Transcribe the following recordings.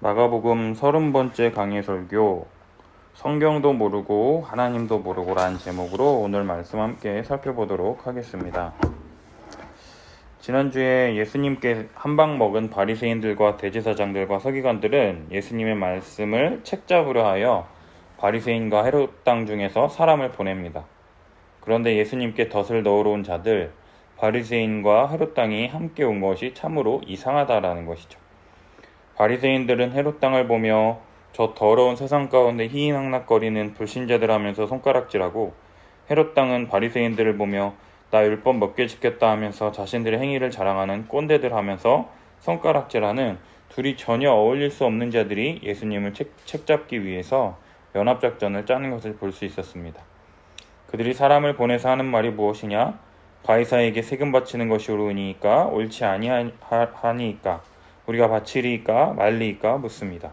마가복음 30번째 강의 설교, 성경도 모르고 하나님도 모르고 라는 제목으로 오늘 말씀 함께 살펴보도록 하겠습니다. 지난주에 예수님께 한방 먹은 바리새인들과 대제사장들과 서기관들은 예수님의 말씀을 책잡으려 하여 바리새인과 헤롯 땅 중에서 사람을 보냅니다. 그런데 예수님께 덫을 넣으러 온 자들, 바리새인과 헤롯 땅이 함께 온 것이 참으로 이상하다라는 것이죠. 바리새인들은 헤롯 땅을 보며 저 더러운 세상 가운데 희희낙낙거리는 불신자들 하면서 손가락질하고, 헤롯 땅은 바리새인들을 보며 나 율법 먹게 지켰다 하면서 자신들의 행위를 자랑하는 꼰대들 하면서 손가락질하는, 둘이 전혀 어울릴 수 없는 자들이 예수님을 책잡기 위해서 연합작전을 짜는 것을 볼 수 있었습니다. 그들이 사람을 보내서 하는 말이 무엇이냐? 가이사에게 세금 바치는 것이 옳으니까 옳지 아니하니까 우리가 바치리이까 말리이까 묻습니다.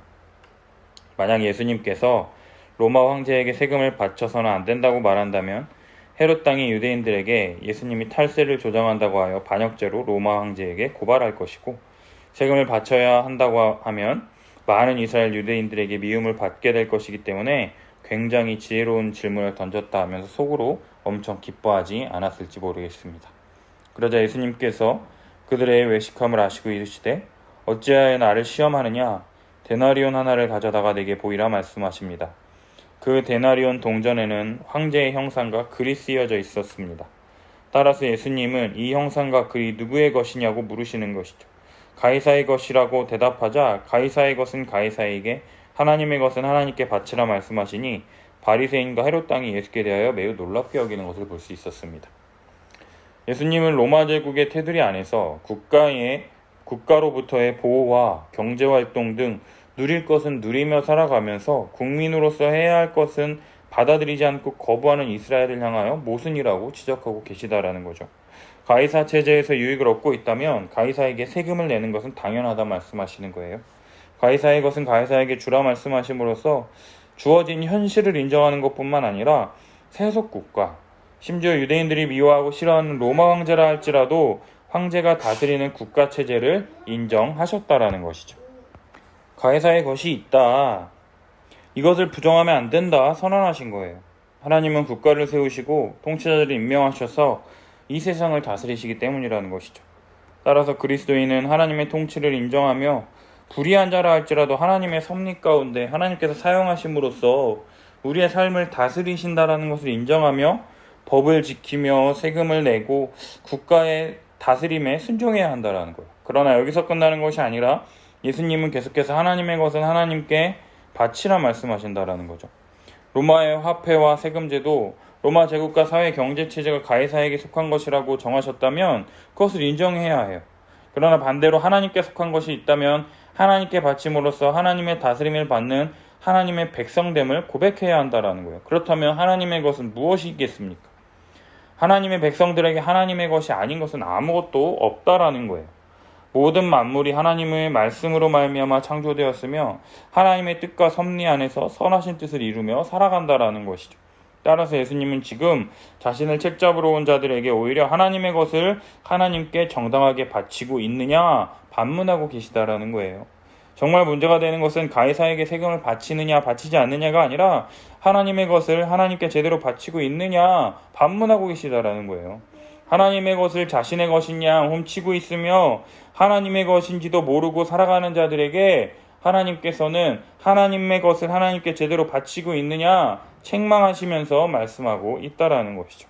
만약 예수님께서 로마 황제에게 세금을 바쳐서는 안 된다고 말한다면 헤롯 땅의 유대인들에게 예수님이 탈세를 조장한다고 하여 반역죄로 로마 황제에게 고발할 것이고, 세금을 바쳐야 한다고 하면 많은 이스라엘 유대인들에게 미움을 받게 될 것이기 때문에 굉장히 지혜로운 질문을 던졌다 하면서 속으로 엄청 기뻐하지 않았을지 모르겠습니다. 그러자 예수님께서 그들의 외식함을 아시고 이르시되 어찌하여 나를 시험하느냐? 데나리온 하나를 가져다가 내게 보이라 말씀하십니다. 그 데나리온 동전에는 황제의 형상과 글이 쓰여져 있었습니다. 따라서 예수님은 이 형상과 글이 누구의 것이냐고 물으시는 것이죠. 가이사의 것이라고 대답하자 가이사의 것은 가이사에게, 하나님의 것은 하나님께 바치라 말씀하시니 바리새인과 헤롯 땅이 예수께 대하여 매우 놀랍게 여기는 것을 볼 수 있었습니다. 예수님은 로마 제국의 테두리 안에서 국가로부터의 보호와 경제활동 등 누릴 것은 누리며 살아가면서 국민으로서 해야 할 것은 받아들이지 않고 거부하는 이스라엘을 향하여 모순이라고 지적하고 계시다라는 거죠. 가이사 체제에서 유익을 얻고 있다면 가이사에게 세금을 내는 것은 당연하다 말씀하시는 거예요. 가이사의 것은 가이사에게 주라 말씀하심으로써 주어진 현실을 인정하는 것뿐만 아니라 세속국가, 심지어 유대인들이 미워하고 싫어하는 로마 황제라 할지라도 황제가 다스리는 국가체제를 인정하셨다라는 것이죠. 가이사의 것이 있다, 이것을 부정하면 안 된다 선언하신 거예요. 하나님은 국가를 세우시고 통치자들을 임명하셔서 이 세상을 다스리시기 때문이라는 것이죠. 따라서 그리스도인은 하나님의 통치를 인정하며 불의한 자라 할지라도 하나님의 섭리 가운데 하나님께서 사용하심으로써 우리의 삶을 다스리신다라는 것을 인정하며 법을 지키며 세금을 내고 국가의 다스림에 순종해야 한다라는 거예요. 그러나 여기서 끝나는 것이 아니라 예수님은 계속해서 하나님의 것은 하나님께 바치라 말씀하신다라는 거죠. 로마의 화폐와 세금제도 로마 제국과 사회 경제체제가 가이사에게 속한 것이라고 정하셨다면 그것을 인정해야 해요. 그러나 반대로 하나님께 속한 것이 있다면 하나님께 바침으로써 하나님의 다스림을 받는 하나님의 백성됨을 고백해야 한다라는 거예요. 그렇다면 하나님의 것은 무엇이겠습니까? 하나님의 백성들에게 하나님의 것이 아닌 것은 아무것도 없다라는 거예요. 모든 만물이 하나님의 말씀으로 말미암아 창조되었으며 하나님의 뜻과 섭리 안에서 선하신 뜻을 이루며 살아간다라는 것이죠. 따라서 예수님은 지금 자신을 책잡으러 온 자들에게 오히려 하나님의 것을 하나님께 정당하게 바치고 있느냐 반문하고 계시다라는 거예요. 정말 문제가 되는 것은 가이사에게 세금을 바치느냐 바치지 않느냐가 아니라 하나님의 것을 하나님께 제대로 바치고 있느냐 반문하고 계시다라는 거예요. 하나님의 것을 자신의 것이냐 훔치고 있으며 하나님의 것인지도 모르고 살아가는 자들에게 하나님께서는 하나님의 것을 하나님께 제대로 바치고 있느냐 책망하시면서 말씀하고 있다라는 것이죠.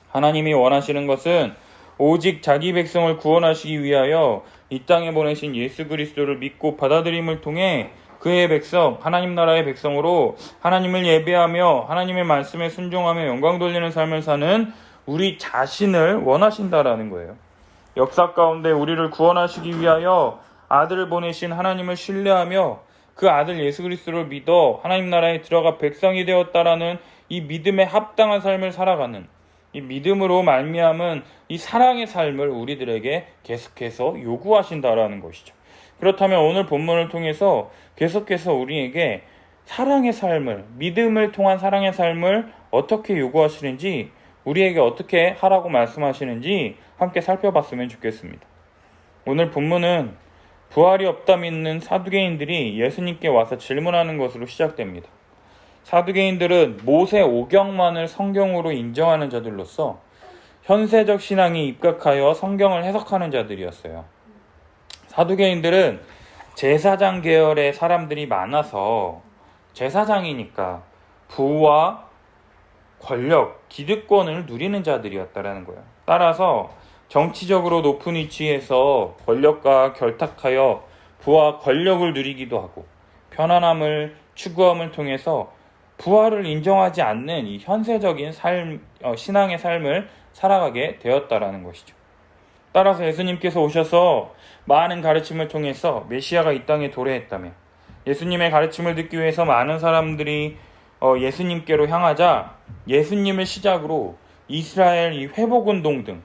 하나님이 원하시는 것은 오직 자기 백성을 구원하시기 위하여 이 땅에 보내신 예수 그리스도를 믿고 받아들임을 통해 그의 백성, 하나님 나라의 백성으로 하나님을 예배하며 하나님의 말씀에 순종하며 영광 돌리는 삶을 사는 우리 자신을 원하신다라는 거예요. 역사 가운데 우리를 구원하시기 위하여 아들을 보내신 하나님을 신뢰하며 그 아들 예수 그리스도를 믿어 하나님 나라에 들어가 백성이 되었다라는 이 믿음에 합당한 삶을 살아가는, 이 믿음으로 말미암은 이 사랑의 삶을 우리들에게 계속해서 요구하신다라는 것이죠. 그렇다면 오늘 본문을 통해서 계속해서 우리에게 사랑의 삶을, 믿음을 통한 사랑의 삶을 어떻게 요구하시는지, 우리에게 어떻게 하라고 말씀하시는지 함께 살펴봤으면 좋겠습니다. 오늘 본문은 부활이 없다 믿는 사두개인들이 예수님께 와서 질문하는 것으로 시작됩니다. 사두개인들은 모세 오경만을 성경으로 인정하는 자들로서 현세적 신앙에 입각하여 성경을 해석하는 자들이었어요. 사두개인들은 제사장 계열의 사람들이 많아서 제사장이니까 부와 권력, 기득권을 누리는 자들이었다라는 거예요. 따라서 정치적으로 높은 위치에서 권력과 결탁하여 부와 권력을 누리기도 하고 편안함을 추구함을 통해서 부활을 인정하지 않는 이 현세적인 신앙의 삶을 살아가게 되었다라는 것이죠. 따라서 예수님께서 오셔서 많은 가르침을 통해서 메시아가 이 땅에 도래했다며 예수님의 가르침을 듣기 위해서 많은 사람들이 예수님께로 향하자 예수님을 시작으로 이스라엘 이 회복운동 등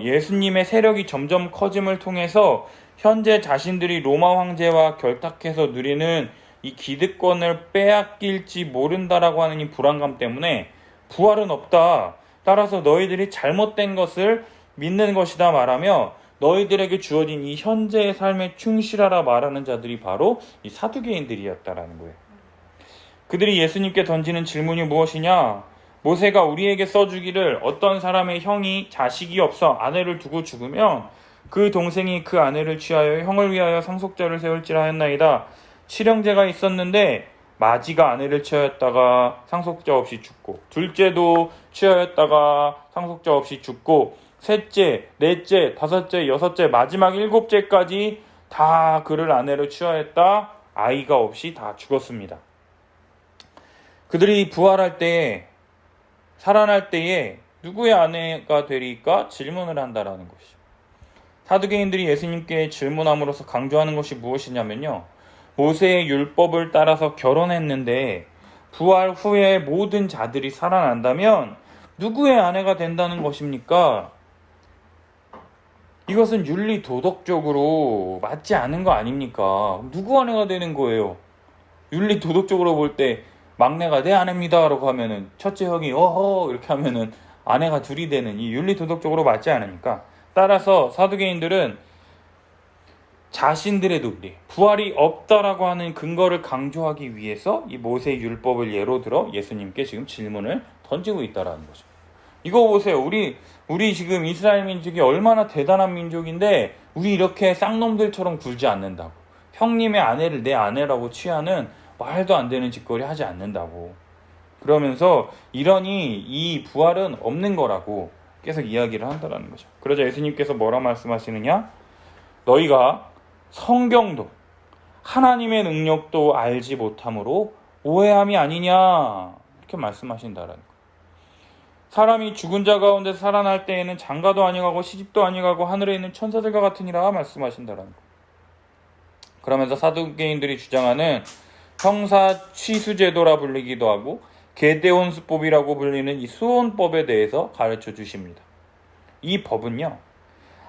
예수님의 세력이 점점 커짐을 통해서 현재 자신들이 로마 황제와 결탁해서 누리는 이 기득권을 빼앗길지 모른다라고 하는 이 불안감 때문에 부활은 없다. 따라서 너희들이 잘못된 것을 믿는 것이다 말하며 너희들에게 주어진 이 현재의 삶에 충실하라 말하는 자들이 바로 이 사두개인들이었다라는 거예요. 그들이 예수님께 던지는 질문이 무엇이냐? 모세가 우리에게 써주기를 어떤 사람의 형이 자식이 없어 아내를 두고 죽으면 그 동생이 그 아내를 취하여 형을 위하여 상속자를 세울지라 하였나이다. 칠형제가 있었는데 마지가 아내를 취하였다가 상속자 없이 죽고 둘째도 취하였다가 상속자 없이 죽고 셋째, 넷째, 다섯째, 여섯째, 마지막 일곱째까지 다 그를 아내로 취하였다. 아이가 없이 다 죽었습니다. 그들이 부활할 때에 살아날 때에 누구의 아내가 되리까 질문을 한다라는 것이죠. 사두개인들이 예수님께 질문함으로써 강조하는 것이 무엇이냐면요. 모세의 율법을 따라서 결혼했는데 부활 후에 모든 자들이 살아난다면 누구의 아내가 된다는 것입니까? 이것은 윤리 도덕적으로 맞지 않은 거 아닙니까? 누구 아내가 되는 거예요? 윤리 도덕적으로 볼 때 막내가 내 아내입니다 라고 하면은 첫째 형이 어허 이렇게 하면은 아내가 둘이 되는 이 윤리 도덕적으로 맞지 않으니까 따라서 사두개인들은 자신들의 논리, 부활이 없다라고 하는 근거를 강조하기 위해서 이 모세의 율법을 예로 들어 예수님께 지금 질문을 던지고 있다라는 거죠. 이거 보세요. 우리 지금 이스라엘 민족이 얼마나 대단한 민족인데 우리 이렇게 쌍놈들처럼 굴지 않는다고. 형님의 아내를 내 아내라고 취하는 말도 안 되는 짓거리 하지 않는다고. 그러면서 이러니 이 부활은 없는 거라고 계속 이야기를 한다는 거죠. 그러자 예수님께서 뭐라 말씀하시느냐? 너희가 성경도 하나님의 능력도 알지 못함으로 오해함이 아니냐 이렇게 말씀하신다라는 거예요. 사람이 죽은 자 가운데 살아날 때에는 장가도 아니가고 시집도 아니가고 하늘에 있는 천사들과 같으니라 말씀하신다라는 거예요. 그러면서 사두개인들이 주장하는 형사 취수제도라 불리기도 하고 게데온수법이라고 불리는 이 수혼법에 대해서 가르쳐 주십니다. 이 법은요.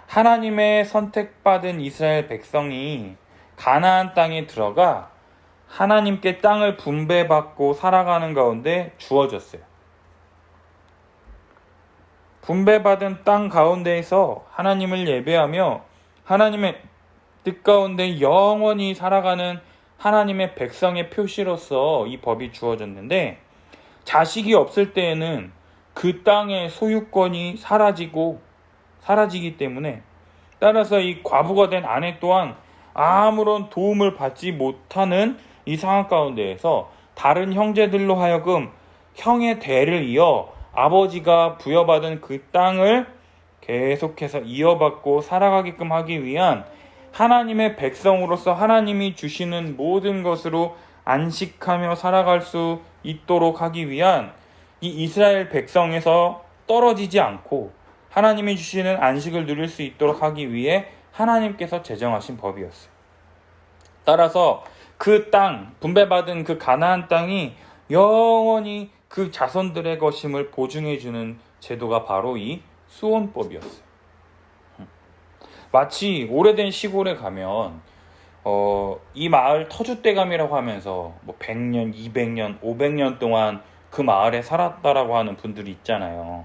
하나님의 선택받은 이스라엘 백성이 가나안 땅에 들어가 하나님께 땅을 분배받고 살아가는 가운데 주어졌어요. 분배받은 땅 가운데에서 하나님을 예배하며 하나님의 뜻 가운데 영원히 살아가는 하나님의 백성의 표시로서 이 법이 주어졌는데 자식이 없을 때에는 그 땅의 소유권이 사라지기 때문에 따라서 이 과부가 된 아내 또한 아무런 도움을 받지 못하는 이 상황 가운데에서 다른 형제들로 하여금 형의 대를 이어 아버지가 부여받은 그 땅을 계속해서 이어받고 살아가게끔 하기 위한 하나님의 백성으로서 하나님이 주시는 모든 것으로 안식하며 살아갈 수 있도록 하기 위한 이 이스라엘 백성에서 떨어지지 않고 하나님이 주시는 안식을 누릴 수 있도록 하기 위해 하나님께서 제정하신 법이었어요. 따라서 그 땅, 분배받은 그 가나안 땅이 영원히 그 자손들의 것임을 보증해주는 제도가 바로 이 수혼법이었어요. 마치 오래된 시골에 가면 이 마을 터줏대감이라고 하면서 뭐 100년, 200년, 500년 동안 그 마을에 살았다라고 하는 분들이 있잖아요.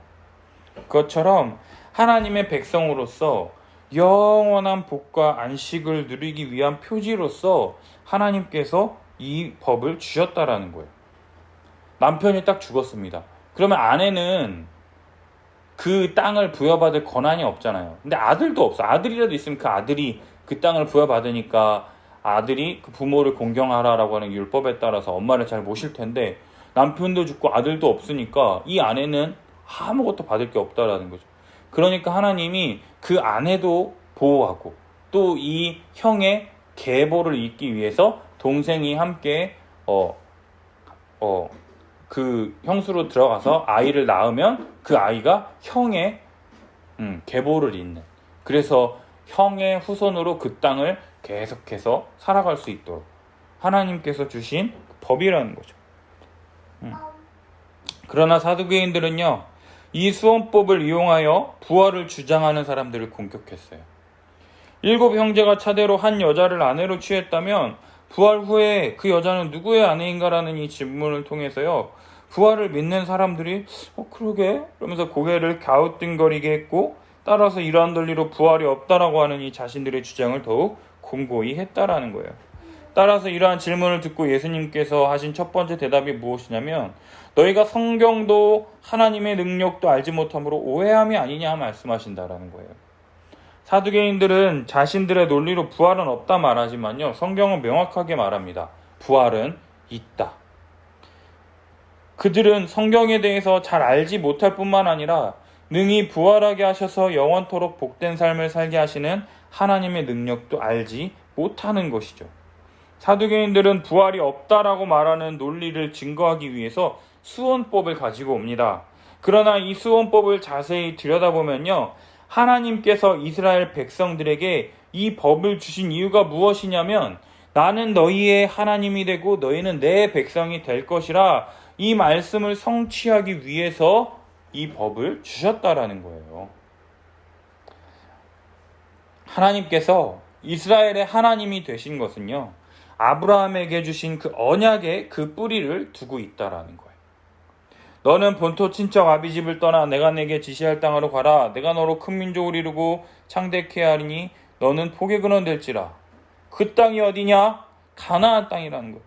그것처럼 하나님의 백성으로서 영원한 복과 안식을 누리기 위한 표지로서 하나님께서 이 법을 주셨다라는 거예요. 남편이 딱 죽었습니다. 그러면 아내는 그 땅을 부여받을 권한이 없잖아요. 근데 아들도 없어. 아들이라도 있으면 그 아들이 그 땅을 부여받으니까 아들이 그 부모를 공경하라라고 하는 율법에 따라서 엄마를 잘 모실 텐데, 남편도 죽고 아들도 없으니까 이 아내는 아무것도 받을 게 없다라는 거죠. 그러니까 하나님이 그 아내도 보호하고 또 이 형의 계보를 잇기 위해서 동생이 함께 그 형수로 들어가서 아이를 낳으면 그 아이가 형의 계보를 잇는, 그래서 형의 후손으로 그 땅을 계속해서 살아갈 수 있도록 하나님께서 주신 법이라는 거죠. 그러나 사두개인들은요, 이 수원법을 이용하여 부활을 주장하는 사람들을 공격했어요. 7 형제가 차례로 한 여자를 아내로 취했다면 부활 후에 그 여자는 누구의 아내인가라는 이 질문을 통해서요, 부활을 믿는 사람들이 그러게? 그러면서 고개를 갸우뚱거리게 했고, 따라서 이러한 논리로 부활이 없다라고 하는 이 자신들의 주장을 더욱 공고히 했다라는 거예요. 따라서 이러한 질문을 듣고 예수님께서 하신 첫 번째 대답이 무엇이냐면, 너희가 성경도 하나님의 능력도 알지 못함으로 오해함이 아니냐 말씀하신다라는 거예요. 사두개인들은 자신들의 논리로 부활은 없다 말하지만요, 성경은 명확하게 말합니다. 부활은 있다. 그들은 성경에 대해서 잘 알지 못할 뿐만 아니라 능히 부활하게 하셔서 영원토록 복된 삶을 살게 하시는 하나님의 능력도 알지 못하는 것이죠. 사두개인들은 부활이 없다라고 말하는 논리를 증거하기 위해서 수원법을 가지고 옵니다. 그러나 이 수원법을 자세히 들여다보면요, 하나님께서 이스라엘 백성들에게 이 법을 주신 이유가 무엇이냐면, 나는 너희의 하나님이 되고 너희는 내 백성이 될 것이라, 이 말씀을 성취하기 위해서 이 법을 주셨다라는 거예요. 하나님께서 이스라엘의 하나님이 되신 것은요, 아브라함에게 주신 그 언약의 그 뿌리를 두고 있다라는 거예요. 너는 본토 친척 아비집을 떠나 내가 내게 지시할 땅으로 가라. 내가 너로 큰 민족을 이루고 창대케 하리니 너는 포개 근원 될지라. 그 땅이 어디냐? 가나안 땅이라는 거예요.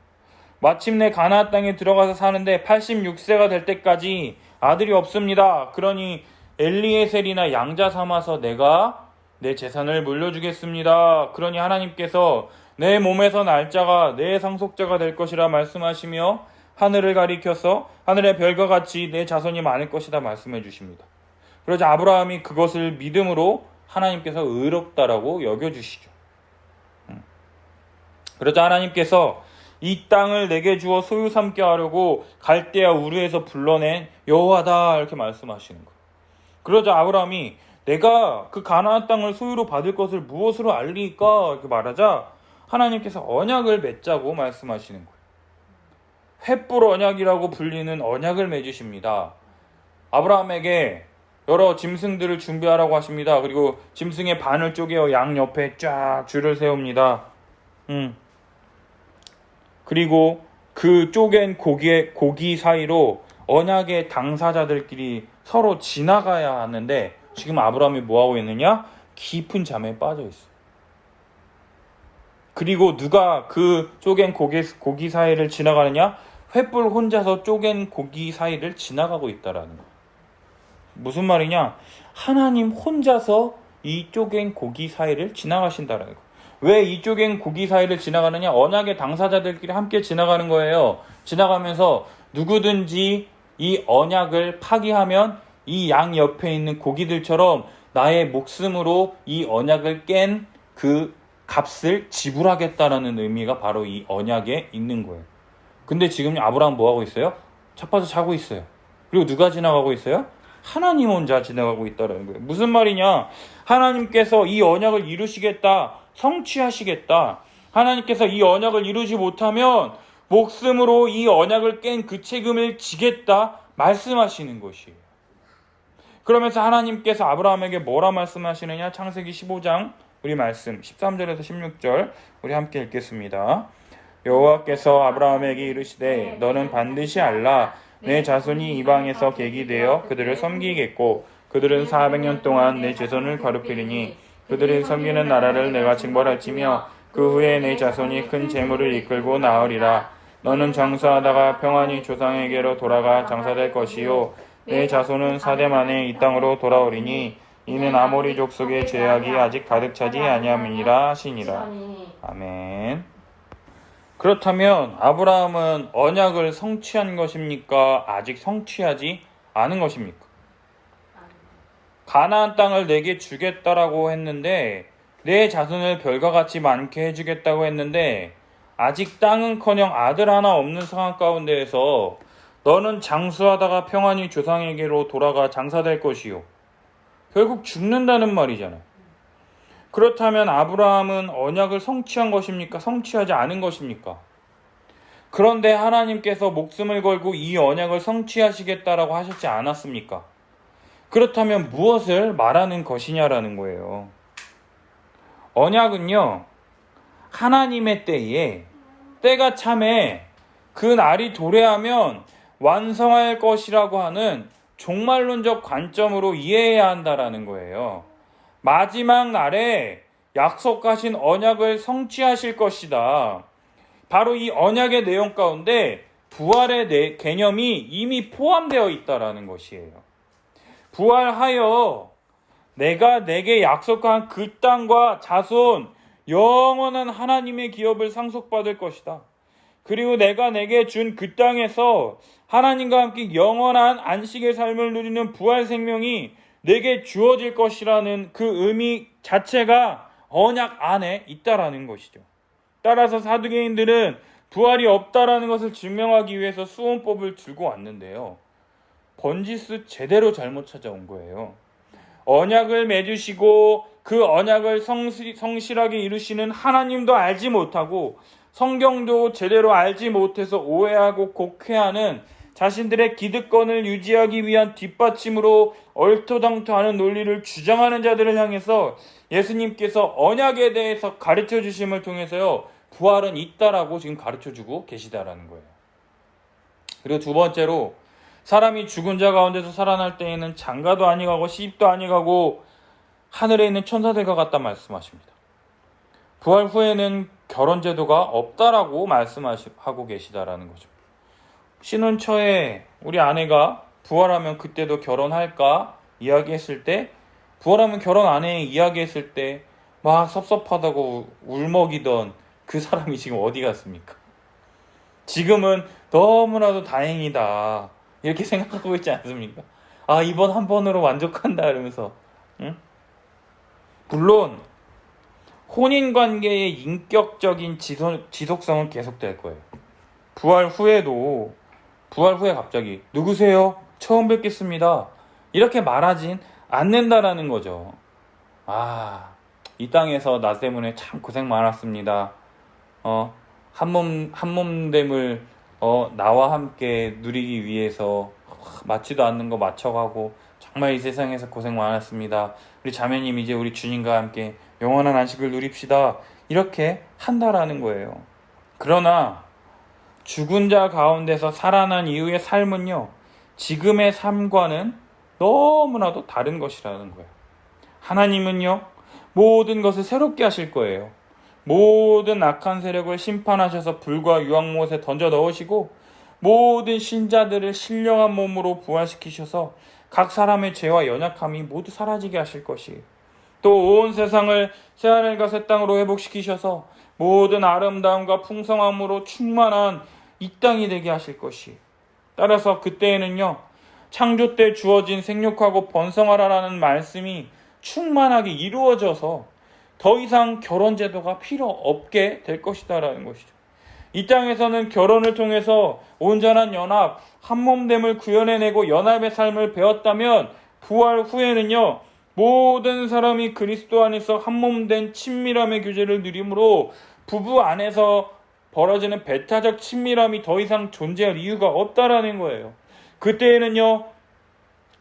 마침내 가나안 땅에 들어가서 사는데 86세가 될 때까지 아들이 없습니다. 그러니 엘리에셀이나 양자 삼아서 내가 내 재산을 물려주겠습니다. 그러니 하나님께서 내 몸에서 날짜가 내 상속자가 될 것이라 말씀하시며 하늘을 가리켜서 하늘의 별과 같이 내 자손이 많을 것이다 말씀해 주십니다. 그러자 아브라함이 그것을 믿음으로 하나님께서 의롭다라고 여겨주시죠. 그러자 하나님께서 이 땅을 내게 주어 소유 삼게 하려고 갈대아 우르에서 불러낸 여호와다 이렇게 말씀하시는 거예요. 그러자 아브라함이 내가 그 가나안 땅을 소유로 받을 것을 무엇으로 알리까 이렇게 말하자 하나님께서 언약을 맺자고 말씀하시는 거예요. 횃불 언약이라고 불리는 언약을 맺으십니다. 아브라함에게 여러 짐승들을 준비하라고 하십니다. 그리고 짐승의 반을 쪼개어 양 옆에 쫙 줄을 세웁니다. 그리고 그 쪼갠 고기 사이로 언약의 당사자들끼리 서로 지나가야 하는데, 지금 아브라함이 뭐하고 있느냐? 깊은 잠에 빠져 있어요. 그리고 누가 그 쪼갠 고기 사이를 지나가느냐? 횃불 혼자서 쪼갠 고기 사이를 지나가고 있다라는 거예요. 무슨 말이냐? 하나님 혼자서 이 쪼갠 고기 사이를 지나가신다라는 거예요. 왜 이 쪼갠 고기 사이를 지나가느냐? 언약의 당사자들끼리 함께 지나가는 거예요. 지나가면서 누구든지 이 언약을 파기하면 이 양 옆에 있는 고기들처럼 나의 목숨으로 이 언약을 깬 그 값을 지불하겠다라는 의미가 바로 이 언약에 있는 거예요. 근데 지금 아브라함 뭐 하고 있어요? 자빠져 자고 있어요. 그리고 누가 지나가고 있어요? 하나님 혼자 지나가고 있다는 거예요. 무슨 말이냐? 하나님께서 이 언약을 이루시겠다, 성취하시겠다. 하나님께서 이 언약을 이루지 못하면 목숨으로 이 언약을 깬 그 책임을 지겠다 말씀하시는 것이에요. 그러면서 하나님께서 아브라함에게 뭐라 말씀하시느냐? 창세기 15장 우리 말씀 13절에서 16절 우리 함께 읽겠습니다. 여호와께서 아브라함에게 이르시되 너는 반드시 알라. 내 자손이 이방에서 객이 되어 그들을 섬기겠고 그들은 400년 동안 내 제선을 괴롭히리니 그들이 섬기는 나라를 내가 징벌할지며 그 후에 내 자손이 큰 재물을 이끌고 나으리라. 너는 장수하다가 평안히 조상에게로 돌아가 장사될 것이요 내 자손은 4대 만에 이 땅으로 돌아오리니 이는 아모리 족속의 죄악이 아직 가득 차지 아니함이니라 하시니라. 아멘. 그렇다면 아브라함은 언약을 성취한 것입니까? 아직 성취하지 않은 것입니까? 가나안 땅을 내게 주겠다라고 했는데 내 자손을 별과 같이 많게 해주겠다고 했는데 아직 땅은커녕 아들 하나 없는 상황 가운데에서 너는 장수하다가 평안히 조상에게로 돌아가 장사될 것이요. 결국 죽는다는 말이잖아요. 그렇다면 아브라함은 언약을 성취한 것입니까? 성취하지 않은 것입니까? 그런데 하나님께서 목숨을 걸고 이 언약을 성취하시겠다라고 하셨지 않았습니까? 그렇다면 무엇을 말하는 것이냐라는 거예요. 언약은요, 하나님의 때가 참에 그 날이 도래하면 완성할 것이라고 하는 종말론적 관점으로 이해해야 한다라는 거예요. 마지막 날에 약속하신 언약을 성취하실 것이다. 바로 이 언약의 내용 가운데 부활의 개념이 이미 포함되어 있다라는 것이에요. 부활하여 내가 내게 약속한 그 땅과 자손, 영원한 하나님의 기업을 상속받을 것이다. 그리고 내가 내게 준 그 땅에서 하나님과 함께 영원한 안식의 삶을 누리는 부활 생명이 내게 주어질 것이라는 그 의미 자체가 언약 안에 있다라는 것이죠. 따라서 사두개인들은 부활이 없다라는 것을 증명하기 위해서 수원법을 들고 왔는데요. 번지수 제대로 잘못 찾아온 거예요. 언약을 맺으시고 그 언약을 성실하게 이루시는 하나님도 알지 못하고 성경도 제대로 알지 못해서 오해하고 곡해하는 자신들의 기득권을 유지하기 위한 뒷받침으로 얼토당토하는 논리를 주장하는 자들을 향해서 예수님께서 언약에 대해서 가르쳐 주심을 통해서요, 부활은 있다라고 지금 가르쳐 주고 계시다라는 거예요. 그리고 두 번째로, 사람이 죽은 자 가운데서 살아날 때에는 장가도 아니가고 시집도 아니가고 하늘에 있는 천사들과 같다 말씀하십니다. 부활 후에는 결혼 제도가 없다라고 말씀하고 계시다라는 거죠. 신혼 초에 우리 아내가 부활하면 그때도 결혼할까 이야기했을 때, 부활하면 결혼 안 해 이야기했을 때 막 섭섭하다고 울먹이던 그 사람이 지금 어디 갔습니까? 지금은 너무나도 다행이다 이렇게 생각하고 있지 않습니까? 아, 이번 한 번으로 만족한다 이러면서. 응? 물론 혼인관계의 인격적인 지속성은 계속될 거예요. 부활 후에 갑자기 누구세요? 처음 뵙겠습니다 이렇게 말하진 않는다라는 거죠. 이 땅에서 나 때문에 참 고생 많았습니다. 한몸됨을 나와 함께 누리기 위해서 맞지도 않는 거 맞춰가고 정말 이 세상에서 고생 많았습니다. 우리 자매님 이제 우리 주님과 함께 영원한 안식을 누립시다. 이렇게 한다라는 거예요. 그러나 죽은 자 가운데서 살아난 이후의 삶은요, 지금의 삶과는 너무나도 다른 것이라는 거예요. 하나님은요, 모든 것을 새롭게 하실 거예요. 모든 악한 세력을 심판하셔서 불과 유황못에 던져 넣으시고 모든 신자들을 신령한 몸으로 부활시키셔서 각 사람의 죄와 연약함이 모두 사라지게 하실 것이에요. 또 온 세상을 새하늘과 새 땅으로 회복시키셔서 모든 아름다움과 풍성함으로 충만한 이 땅이 되게 하실 것이에요. 따라서 그때에는요, 창조 때 주어진 생육하고 번성하라라는 말씀이 충만하게 이루어져서 더 이상 결혼 제도가 필요 없게 될 것이다라는 것이죠. 이 땅에서는 결혼을 통해서 온전한 연합, 한몸됨을 구현해내고 연합의 삶을 배웠다면 부활 후에는요, 모든 사람이 그리스도 안에서 한몸된 친밀함의 교제를 누림으로 부부 안에서 벌어지는 배타적 친밀함이 더 이상 존재할 이유가 없다라는 거예요. 그때에는요,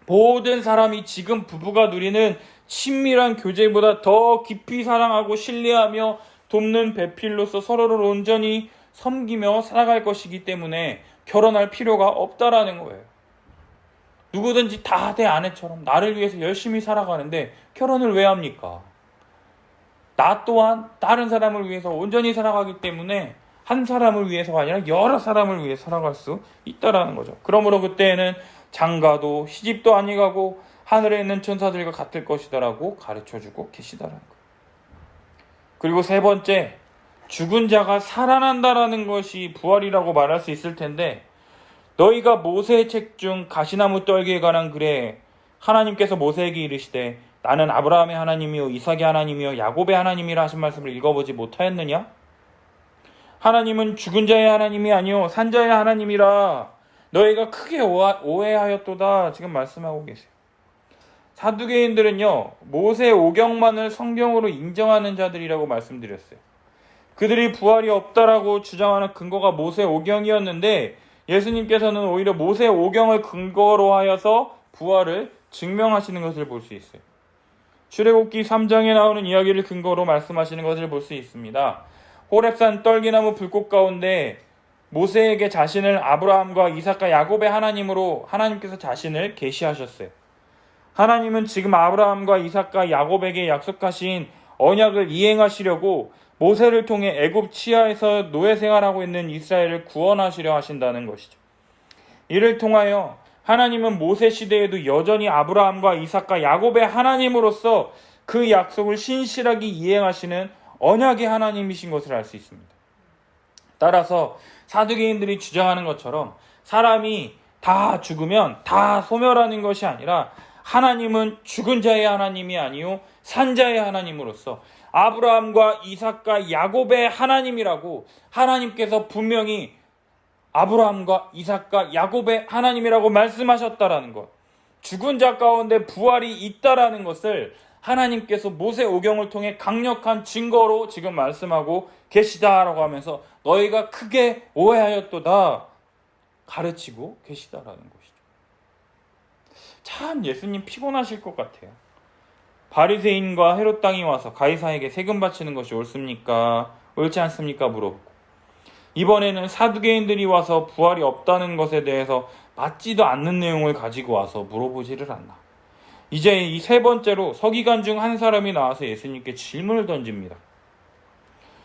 모든 사람이 지금 부부가 누리는 친밀한 교제보다 더 깊이 사랑하고 신뢰하며 돕는 배필로서 서로를 온전히 섬기며 살아갈 것이기 때문에 결혼할 필요가 없다라는 거예요. 누구든지 다 내 아내처럼 나를 위해서 열심히 살아가는데 결혼을 왜 합니까? 나 또한 다른 사람을 위해서 온전히 살아가기 때문에 한 사람을 위해서가 아니라 여러 사람을 위해 살아갈 수 있다라는 거죠. 그러므로 그때에는 장가도 시집도 아니가고 하늘에 있는 천사들과 같을 것이다라고 가르쳐주고 계시다라는 거예요. 그리고 세 번째, 죽은 자가 살아난다라는 것이 부활이라고 말할 수 있을 텐데, 너희가 모세의 책 중 가시나무 떨기에 관한 글에 하나님께서 모세에게 이르시되 나는 아브라함의 하나님이요 이삭의 하나님이요 야곱의 하나님이라 하신 말씀을 읽어보지 못하였느냐? 하나님은 죽은 자의 하나님이 아니요 산자의 하나님이라 너희가 크게 오해하였도다 지금 말씀하고 계세요. 사두개인들은요 모세 오경만을 성경으로 인정하는 자들이라고 말씀드렸어요. 그들이 부활이 없다라고 주장하는 근거가 모세 오경이었는데 예수님께서는 오히려 모세 오경을 근거로 하여서 부활을 증명하시는 것을 볼 수 있어요. 출애굽기 3장에 나오는 이야기를 근거로 말씀하시는 것을 볼 수 있습니다. 호렙산 떨기나무 불꽃 가운데 모세에게 자신을 아브라함과 이삭과 야곱의 하나님으로 하나님께서 자신을 계시하셨어요. 하나님은 지금 아브라함과 이삭과 야곱에게 약속하신 언약을 이행하시려고 모세를 통해 애굽 치하에서 노예 생활하고 있는 이스라엘을 구원하시려 하신다는 것이죠. 이를 통하여 하나님은 모세 시대에도 여전히 아브라함과 이삭과 야곱의 하나님으로서 그 약속을 신실하게 이행하시는 언약의 하나님이신 것을 알 수 있습니다. 따라서 사두개인들이 주장하는 것처럼 사람이 다 죽으면 다 소멸하는 것이 아니라 하나님은 죽은 자의 하나님이 아니요 산자의 하나님으로서 아브라함과 이삭과 야곱의 하나님이라고 하나님께서 분명히 아브라함과 이삭과 야곱의 하나님이라고 말씀하셨다라는 것, 죽은 자 가운데 부활이 있다라는 것을 하나님께서 모세 오경을 통해 강력한 증거로 지금 말씀하고 계시다라고 하면서 너희가 크게 오해하였도다 가르치고 계시다라는 것이죠. 참 예수님 피곤하실 것 같아요. 바리새인과 헤롯 땅이 와서 가이사에게 세금 바치는 것이 옳습니까? 옳지 않습니까? 물어보고 이번에는 사두개인들이 와서 부활이 없다는 것에 대해서 맞지도 않는 내용을 가지고 와서 물어보지를 않나. 이제 이 세 번째로 서기관 중 한 사람이 나와서 예수님께 질문을 던집니다.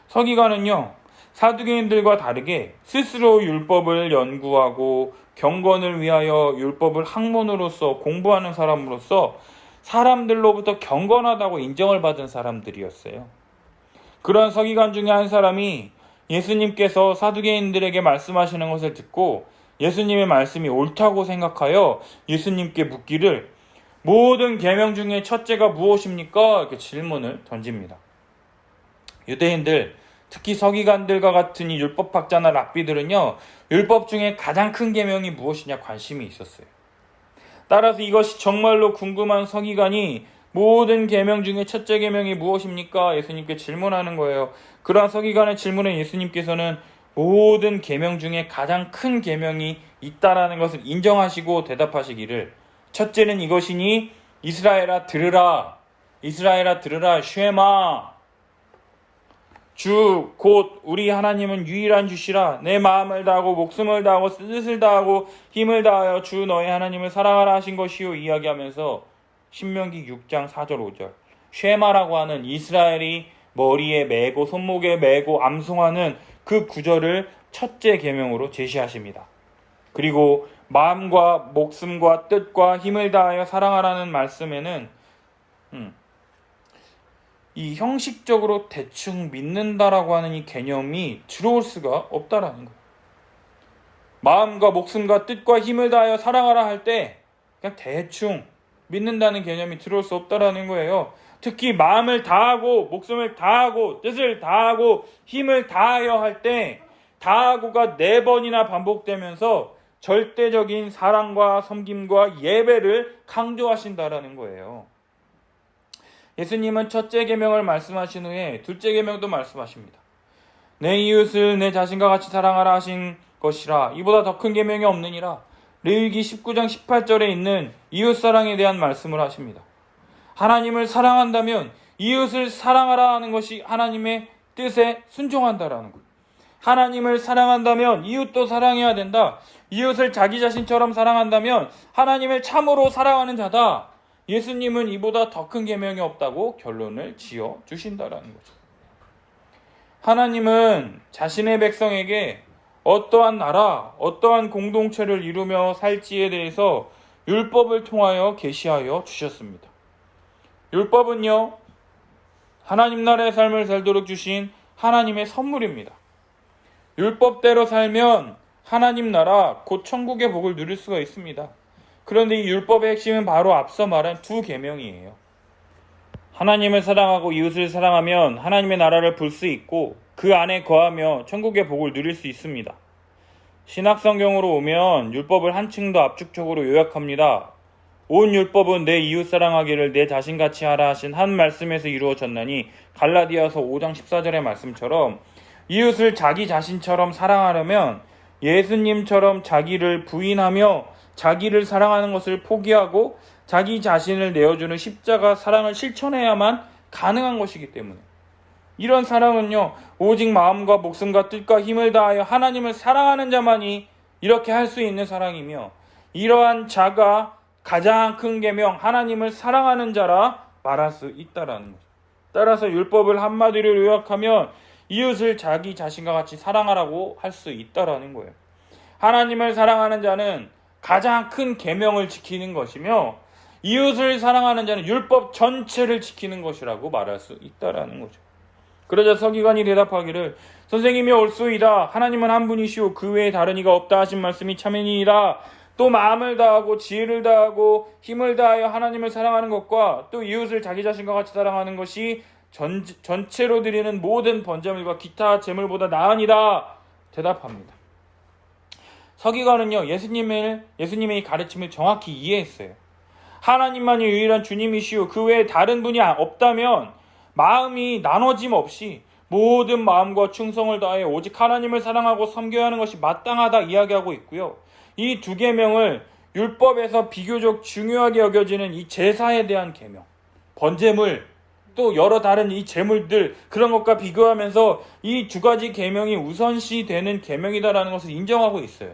서기관은요 사두개인들과 다르게 스스로 율법을 연구하고 경건을 위하여 율법을 학문으로서 공부하는 사람으로서 사람들로부터 경건하다고 인정을 받은 사람들이었어요. 그런 서기관 중에 한 사람이 예수님께서 사두개인들에게 말씀하시는 것을 듣고 예수님의 말씀이 옳다고 생각하여 예수님께 묻기를 모든 계명 중에 첫째가 무엇입니까? 이렇게 질문을 던집니다. 유대인들, 특히 서기관들과 같은 이 율법학자나 랍비들은요 율법 중에 가장 큰 계명이 무엇이냐 관심이 있었어요. 따라서 이것이 정말로 궁금한 서기관이 모든 계명 중에 첫째 계명이 무엇입니까? 예수님께 질문하는 거예요. 그러한 서기관의 질문에 예수님께서는 모든 계명 중에 가장 큰 계명이 있다라는 것을 인정하시고 대답하시기를 첫째는 이것이니 이스라엘아 들으라. 이스라엘아 들으라. 쉐마. 주 곧 우리 하나님은 유일한 주시라. 내 마음을 다하고 목숨을 다하고 뜻을 다하고 힘을 다하여 주 너의 하나님을 사랑하라 하신 것이요 이야기하면서 신명기 6장 4절 5절 쉐마라고 하는 이스라엘이 머리에 매고 손목에 매고 암송하는 그 구절을 첫째 계명으로 제시하십니다. 그리고 마음과 목숨과 뜻과 힘을 다하여 사랑하라는 말씀에는 이 형식적으로 대충 믿는다라고 하는 이 개념이 들어올 수가 없다라는 거예요. 마음과 목숨과 뜻과 힘을 다하여 사랑하라 할 때 그냥 대충 믿는다는 개념이 들어올 수 없다라는 거예요. 특히 마음을 다하고 목숨을 다하고 뜻을 다하고 힘을 다하여 할 때 다하고가 4번이나 반복되면서 절대적인 사랑과 섬김과 예배를 강조하신다라는 거예요. 예수님은 첫째 계명을 말씀하신 후에 둘째 계명도 말씀하십니다. 내 이웃을 내 자신과 같이 사랑하라 하신 것이라. 이보다 더 큰 계명이 없느니라. 레위기 19장 18절에 있는 이웃사랑에 대한 말씀을 하십니다. 하나님을 사랑한다면 이웃을 사랑하라 하는 것이 하나님의 뜻에 순종한다라는 거예요. 하나님을 사랑한다면 이웃도 사랑해야 된다. 이웃을 자기 자신처럼 사랑한다면 하나님을 참으로 사랑하는 자다. 예수님은 이보다 더 큰 계명이 없다고 결론을 지어 주신다라는 거죠. 하나님은 자신의 백성에게 어떠한 나라, 어떠한 공동체를 이루며 살지에 대해서 율법을 통하여 계시하여 주셨습니다. 율법은요, 하나님 나라의 삶을 살도록 주신 하나님의 선물입니다. 율법대로 살면 하나님 나라, 곧 천국의 복을 누릴 수가 있습니다. 그런데 이 율법의 핵심은 바로 앞서 말한 두 계명이에요. 하나님을 사랑하고 이웃을 사랑하면 하나님의 나라를 볼 수 있고 그 안에 거하며 천국의 복을 누릴 수 있습니다. 신약성경으로 오면 율법을 한층 더 압축적으로 요약합니다. 온 율법은 내 이웃 사랑하기를 내 자신같이 하라 하신 한 말씀에서 이루어졌나니 갈라디아서 5장 14절의 말씀처럼 이웃을 자기 자신처럼 사랑하려면 예수님처럼 자기를 부인하며 자기를 사랑하는 것을 포기하고 자기 자신을 내어주는 십자가 사랑을 실천해야만 가능한 것이기 때문에 이런 사랑은요, 오직 마음과 목숨과 뜻과 힘을 다하여 하나님을 사랑하는 자만이 이렇게 할 수 있는 사랑이며 이러한 자가 가장 큰 계명 하나님을 사랑하는 자라 말할 수 있다라는 거죠. 따라서 율법을 한마디로 요약하면 이웃을 자기 자신과 같이 사랑하라고 할 수 있다라는 거예요. 하나님을 사랑하는 자는 가장 큰 계명을 지키는 것이며 이웃을 사랑하는 자는 율법 전체를 지키는 것이라고 말할 수 있다라는 거죠. 그러자 서기관이 대답하기를 선생님이 옳소이다. 하나님은 한 분이시오 그 외에 다른 이가 없다 하신 말씀이 참이니이다. 또 마음을 다하고 지혜를 다하고 힘을 다하여 하나님을 사랑하는 것과 또 이웃을 자기 자신과 같이 사랑하는 것이 전체로 드리는 모든 번제물과 기타 제물보다 나으니라 대답합니다. 서기관은요, 예수님의 가르침을 정확히 이해했어요. 하나님만이 유일한 주님이시오 그 외에 다른 분이 없다면 마음이 나눠짐 없이 모든 마음과 충성을 다해 오직 하나님을 사랑하고 섬겨야 하는 것이 마땅하다 이야기하고 있고요. 이 두 계명을 율법에서 비교적 중요하게 여겨지는 이 제사에 대한 계명, 번제물, 또 여러 다른 이 제물들 그런 것과 비교하면서 이 두 가지 계명이 우선시 되는 계명이다라는 것을 인정하고 있어요.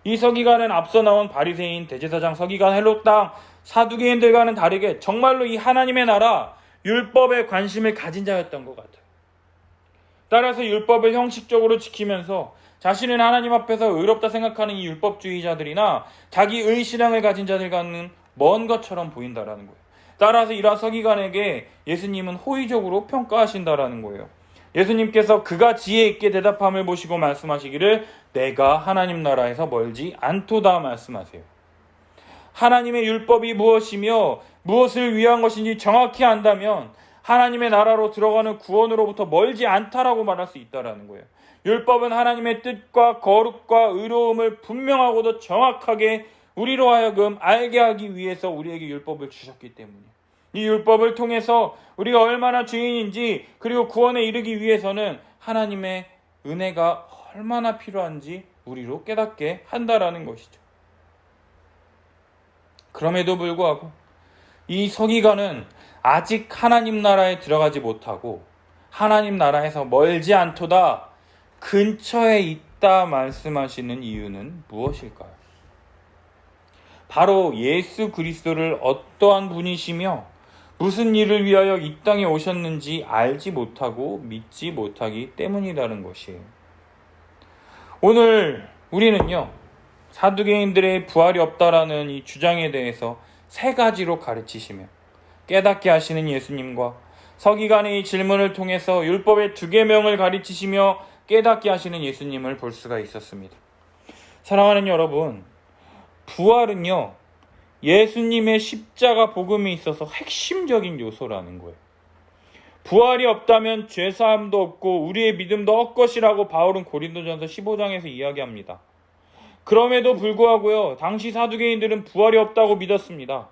이 서기관은 앞서 나온 바리새인, 대제사장, 서기관, 헬롯당, 사두개인들과는 다르게 정말로 이 하나님의 나라, 율법에 관심을 가진 자였던 것 같아요. 따라서 율법을 형식적으로 지키면서 자신은 하나님 앞에서 의롭다 생각하는 이 율법주의자들이나 자기의 신앙을 가진 자들과는 먼 것처럼 보인다라는 거예요. 따라서 이러한 서기관에게 예수님은 호의적으로 평가하신다라는 거예요. 예수님께서 그가 지혜 있게 대답함을 보시고 말씀하시기를 내가 하나님 나라에서 멀지 않도다 말씀하세요. 하나님의 율법이 무엇이며 무엇을 위한 것인지 정확히 안다면 하나님의 나라로 들어가는 구원으로부터 멀지 않다라고 말할 수 있다라는 거예요. 율법은 하나님의 뜻과 거룩과 의로움을 분명하고도 정확하게 우리로 하여금 알게 하기 위해서 우리에게 율법을 주셨기 때문이에요. 이 율법을 통해서 우리가 얼마나 죄인인지 그리고 구원에 이르기 위해서는 하나님의 은혜가 얼마나 필요한지 우리로 깨닫게 한다라는 것이죠. 그럼에도 불구하고 이 서기관은 아직 하나님 나라에 들어가지 못하고 하나님 나라에서 멀지 않도다 근처에 있다 말씀하시는 이유는 무엇일까요? 바로 예수 그리스도를 어떠한 분이시며 무슨 일을 위하여 이 땅에 오셨는지 알지 못하고 믿지 못하기 때문이라는 것이에요. 오늘 우리는요, 사두개인들의 부활이 없다라는 이 주장에 대해서 세 가지로 가르치시며 깨닫게 하시는 예수님과 서기관의 이 질문을 통해서 율법의 두 계명을 가르치시며 깨닫게 하시는 예수님을 볼 수가 있었습니다. 사랑하는 여러분, 부활은요, 예수님의 십자가 복음에 있어서 핵심적인 요소라는 거예요. 부활이 없다면 죄사함도 없고 우리의 믿음도 헛것이라고 바울은 고린도전서 15장에서 이야기합니다. 그럼에도 불구하고요, 당시 사두개인들은 부활이 없다고 믿었습니다.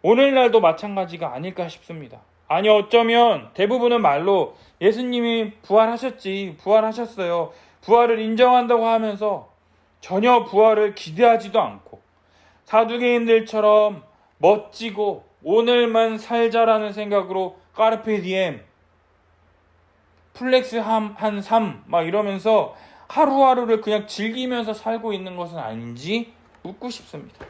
오늘날도 마찬가지가 아닐까 싶습니다. 아니 어쩌면 대부분은 말로 예수님이 부활하셨어요. 부활을 인정한다고 하면서 전혀 부활을 기대하지도 않고 사두개인들처럼 멋지고 오늘만 살자라는 생각으로 까르페 디엠, 플렉스 한 삶 막 이러면서 하루하루를 그냥 즐기면서 살고 있는 것은 아닌지 묻고 싶습니다.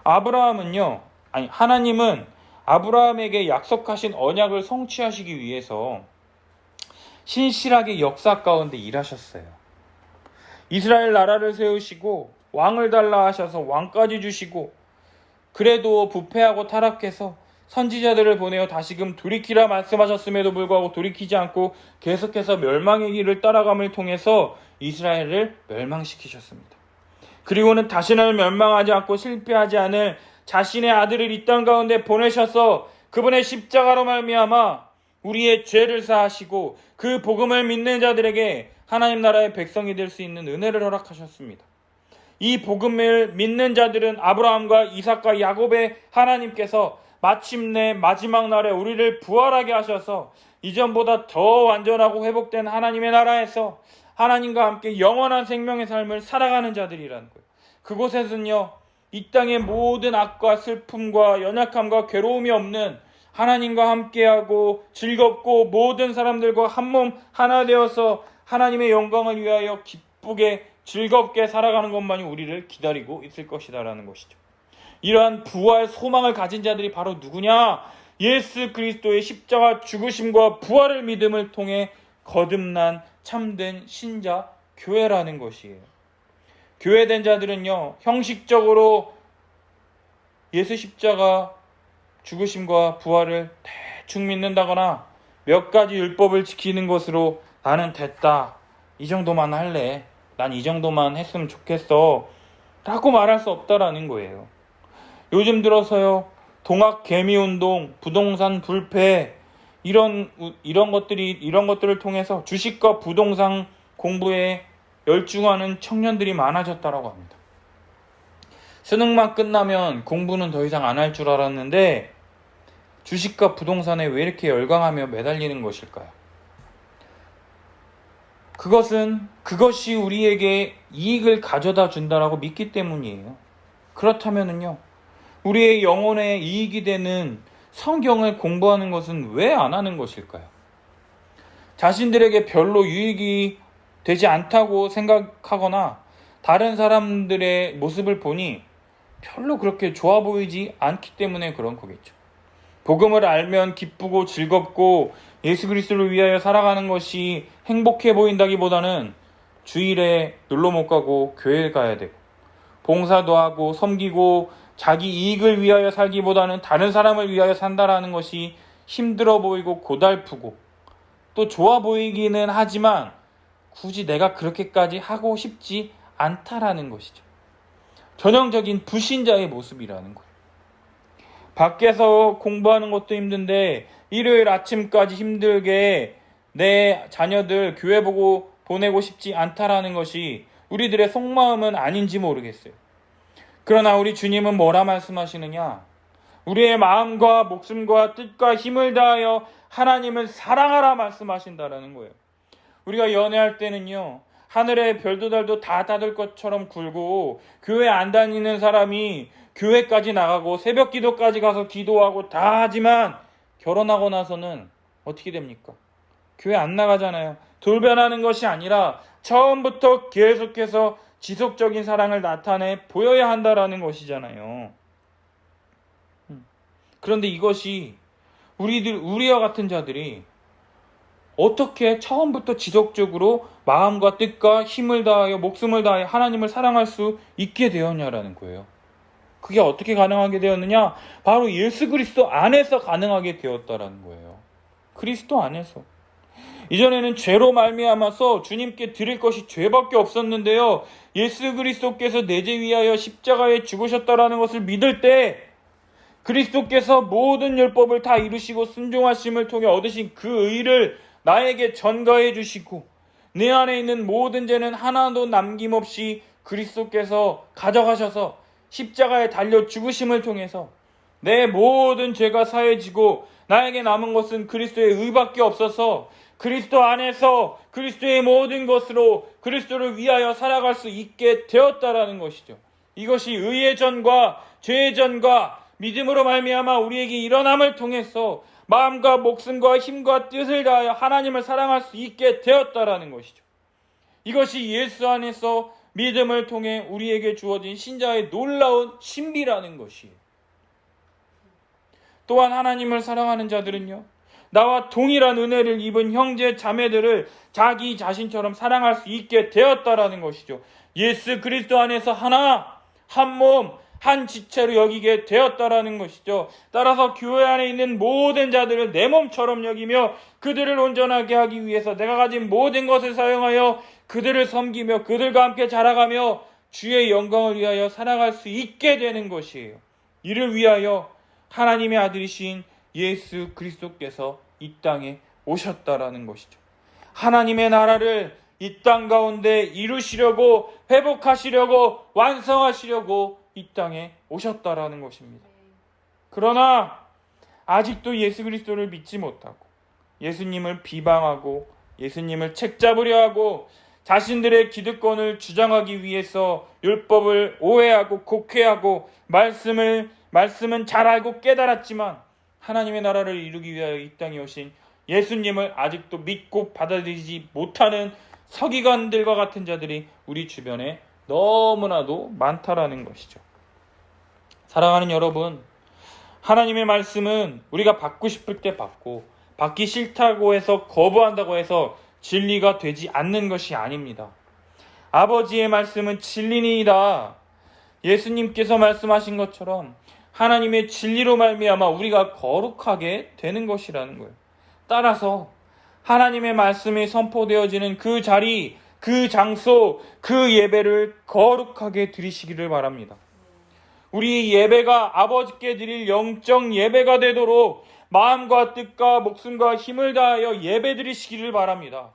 아브라함은요, 하나님은 아브라함에게 약속하신 언약을 성취하시기 위해서 신실하게 역사 가운데 일하셨어요. 이스라엘 나라를 세우시고 왕을 달라 하셔서 왕까지 주시고, 그래도 부패하고 타락해서 선지자들을 보내어 다시금 돌이키라 말씀하셨음에도 불구하고 돌이키지 않고 계속해서 멸망의 길을 따라감을 통해서 이스라엘을 멸망시키셨습니다. 그리고는 다시는 멸망하지 않고 실패하지 않을 자신의 아들을 이 땅 가운데 보내셔서 그분의 십자가로 말미암아 우리의 죄를 사하시고 그 복음을 믿는 자들에게 하나님 나라의 백성이 될 수 있는 은혜를 허락하셨습니다. 이 복음을 믿는 자들은 아브라함과 이삭과 야곱의 하나님께서 마침내 마지막 날에 우리를 부활하게 하셔서 이전보다 더 완전하고 회복된 하나님의 나라에서 하나님과 함께 영원한 생명의 삶을 살아가는 자들이라는 거예요. 그곳에서는요, 이 땅의 모든 악과 슬픔과 연약함과 괴로움이 없는 하나님과 함께하고 즐겁고 모든 사람들과 한 몸 하나 되어서 하나님의 영광을 위하여 기쁘게 즐겁게 살아가는 것만이 우리를 기다리고 있을 것이다라는 것이죠. 이러한 부활 소망을 가진 자들이 바로 누구냐? 예수 그리스도의 십자가 죽으심과 부활을 믿음을 통해 거듭난 참된 신자 교회라는 것이에요. 교회된 자들은요, 형식적으로 예수 십자가 죽으심과 부활을 대충 믿는다거나 몇 가지 율법을 지키는 것으로 나는 됐다, 이 정도만 할래, 난 이 정도만 했으면 좋겠어 라고 말할 수 없다라는 거예요. 요즘 들어서요, 동학 개미운동, 부동산 불패, 이런 것들을 통해서 주식과 부동산 공부에 열중하는 청년들이 많아졌다라고 합니다. 수능만 끝나면 공부는 더 이상 안 할 줄 알았는데 주식과 부동산에 왜 이렇게 열광하며 매달리는 것일까요? 그것이 우리에게 이익을 가져다 준다라고 믿기 때문이에요. 그렇다면은요, 우리의 영혼에 이익이 되는 성경을 공부하는 것은 왜 안 하는 것일까요? 자신들에게 별로 유익이 되지 않다고 생각하거나 다른 사람들의 모습을 보니 별로 그렇게 좋아 보이지 않기 때문에 그런 거겠죠. 복음을 알면 기쁘고 즐겁고 예수 그리스도를 위하여 살아가는 것이 행복해 보인다기보다는 주일에 놀러 못 가고 교회 가야 되고 봉사도 하고 섬기고 자기 이익을 위하여 살기보다는 다른 사람을 위하여 산다라는 것이 힘들어 보이고 고달프고 또 좋아 보이기는 하지만 굳이 내가 그렇게까지 하고 싶지 않다라는 것이죠. 전형적인 불신자의 모습이라는 거예요. 밖에서 공부하는 것도 힘든데 일요일 아침까지 힘들게 내 자녀들 교회 보내고 싶지 않다라는 것이 우리들의 속마음은 아닌지 모르겠어요. 그러나 우리 주님은 뭐라 말씀하시느냐? 우리의 마음과 목숨과 뜻과 힘을 다하여 하나님을 사랑하라 말씀하신다라는 거예요. 우리가 연애할 때는요, 하늘의 별도 달도 다 닫을 것처럼 굴고 교회 안 다니는 사람이 교회까지 나가고 새벽 기도까지 가서 기도하고 다 하지만 결혼하고 나서는 어떻게 됩니까? 교회 안 나가잖아요. 돌변하는 것이 아니라 처음부터 계속해서 지속적인 사랑을 나타내 보여야 한다라는 것이잖아요. 그런데 이것이 우리와 같은 자들이 어떻게 처음부터 지속적으로 마음과 뜻과 힘을 다하여 목숨을 다하여 하나님을 사랑할 수 있게 되었냐라는 거예요. 그게 어떻게 가능하게 되었느냐? 바로 예수 그리스도 안에서 가능하게 되었다라는 거예요. 그리스도 안에서. 이전에는 죄로 말미암아서 주님께 드릴 것이 죄밖에 없었는데요, 예수 그리스도께서 내 죄 위하여 십자가에 죽으셨다라는 것을 믿을 때 그리스도께서 모든 율법을 다 이루시고 순종하심을 통해 얻으신 그 의를 나에게 전가해 주시고 내 안에 있는 모든 죄는 하나도 남김없이 그리스도께서 가져가셔서 십자가에 달려 죽으심을 통해서 내 모든 죄가 사해지고 나에게 남은 것은 그리스도의 의밖에 없어서 그리스도 안에서 그리스도의 모든 것으로 그리스도를 위하여 살아갈 수 있게 되었다라는 것이죠. 이것이 의의 전과 죄의 전과 믿음으로 말미암아 우리에게 일어남을 통해서 마음과 목숨과 힘과 뜻을 다하여 하나님을 사랑할 수 있게 되었다라는 것이죠. 이것이 예수 안에서 믿음을 통해 우리에게 주어진 신자의 놀라운 신비라는 것이에요. 또한 하나님을 사랑하는 자들은요, 나와 동일한 은혜를 입은 형제 자매들을 자기 자신처럼 사랑할 수 있게 되었다라는 것이죠. 예수 그리스도 안에서 하나, 한 몸, 한 지체로 여기게 되었다라는 것이죠. 따라서 교회 안에 있는 모든 자들을 내 몸처럼 여기며 그들을 온전하게 하기 위해서 내가 가진 모든 것을 사용하여 그들을 섬기며 그들과 함께 자라가며 주의 영광을 위하여 살아갈 수 있게 되는 것이에요. 이를 위하여 하나님의 아들이신 예수 그리스도께서 이 땅에 오셨다라는 것이죠. 하나님의 나라를 이 땅 가운데 이루시려고, 회복하시려고, 완성하시려고 이 땅에 오셨다라는 것입니다. 그러나 아직도 예수 그리스도를 믿지 못하고 예수님을 비방하고 예수님을 책잡으려 하고 자신들의 기득권을 주장하기 위해서 율법을 오해하고 곡해하고 말씀은 잘 알고 깨달았지만 하나님의 나라를 이루기 위하여 이 땅에 오신 예수님을 아직도 믿고 받아들이지 못하는 서기관들과 같은 자들이 우리 주변에 너무나도 많다라는 것이죠. 사랑하는 여러분, 하나님의 말씀은 우리가 받고 싶을 때 받고 받기 싫다고 해서 거부한다고 해서 진리가 되지 않는 것이 아닙니다. 아버지의 말씀은 진리니이다. 예수님께서 말씀하신 것처럼 하나님의 진리로 말미암아 우리가 거룩하게 되는 것이라는 거예요. 따라서 하나님의 말씀이 선포되어지는 그 자리, 그 장소, 그 예배를 거룩하게 드리시기를 바랍니다. 우리 예배가 아버지께 드릴 영적 예배가 되도록 마음과 뜻과 목숨과 힘을 다하여 예배 드리시기를 바랍니다.